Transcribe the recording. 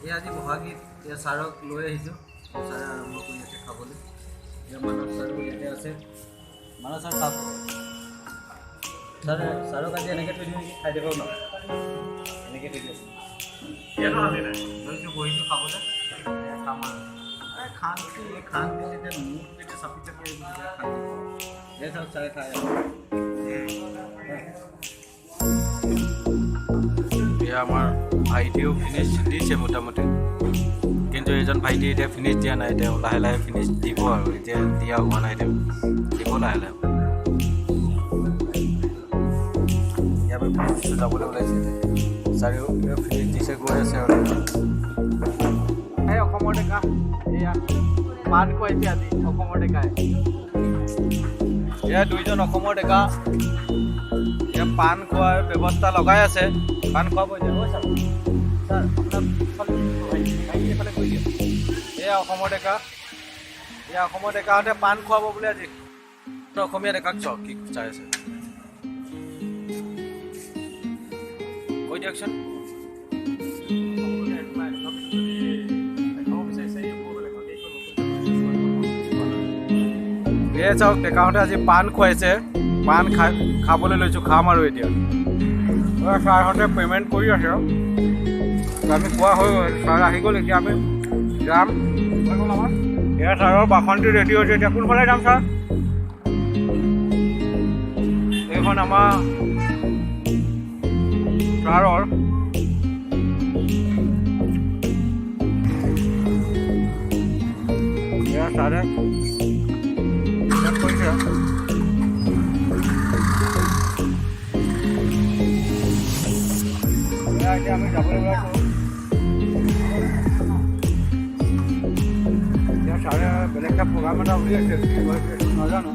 এই আজি বহাগীত ছাৰক লৈ আহিছোঁ। ছাৰে আৰম্ভ কৰি আছে খাবলৈ। এতিয়া মানৱ ছাৰো ইয়াতে আছে। মানৱ ছাৰ খাব। ছাৰক আজি এনেকৈ থৈ দিওঁ নেকি? খাই দিব ন? এনেকৈ থৈ দিওঁ। লৈছোঁ বহিছোঁ খাবলৈ। খাম আৰু খান যেতিয়া মোক যেতিয়া চাপি চাপি খাই দে চাওক ছাৰে খাই এতিয়া আমাৰ ভাইটিও ফিনিছ দিছে মোটামুটি, কিন্তু এইজন ভাইটি এতিয়া ফিনিছ দিয়া নাই। তেওঁ লাহে লাহে ফিনিছ দিব আৰু এতিয়া দিয়া হোৱা নাই, তেওঁ দিব লাহে লাহে। ইয়াৰ পৰা ফিনিছটো যাবলৈ ওলাইছে। চাৰিও ফিনিছ দিছে, গৈ আছে আৰু এই অসমৰ ডেকা এয়া পাণ খুৱাইছে আজি অসমৰ ডেকাই। এয়া দুইজন অসমৰ ডেকা এতিয়া পাণ খোৱাৰ ব্যৱস্থা লগাই আছে। পাণ খুৱাব এতিয়া। ছাৰ আপোনাৰ এইফালে কৰি দিয়ক। এয়া অসমৰ ডেকা, এয়া অসমৰ ডেকাহঁতে পাণ খুৱাব বোলে আজি। অসমীয়া ডেকাক চাওক কি চাই আছে, কৈ দিয়কচোন। এয়া চাওক ডেকাহঁতে আজি পাণ খুৱাইছে। পাণ খাবলৈ লৈছোঁ, খাম আৰু এতিয়া। ছাৰহঁতে পে'মেণ্ট কৰি আছে আৰু আমি খোৱা হৈ গ'ল। ছাৰ আহি গ'ল, এতিয়া আমি যাম। এয়া ছাৰৰ বাসন্তি ৰেডি হৈছে। এতিয়া কোনফালে যাম ছাৰ? এইখন আমাৰ ছাৰৰ এয়া ছাৰে কৰিছে। এতিয়া আমি যাবলৈ ওলাইছোঁ। এতিয়া ছাৰে বেলেগ এটা প্ৰগ্ৰাম এটা উলিয়াইছে, নাজানো।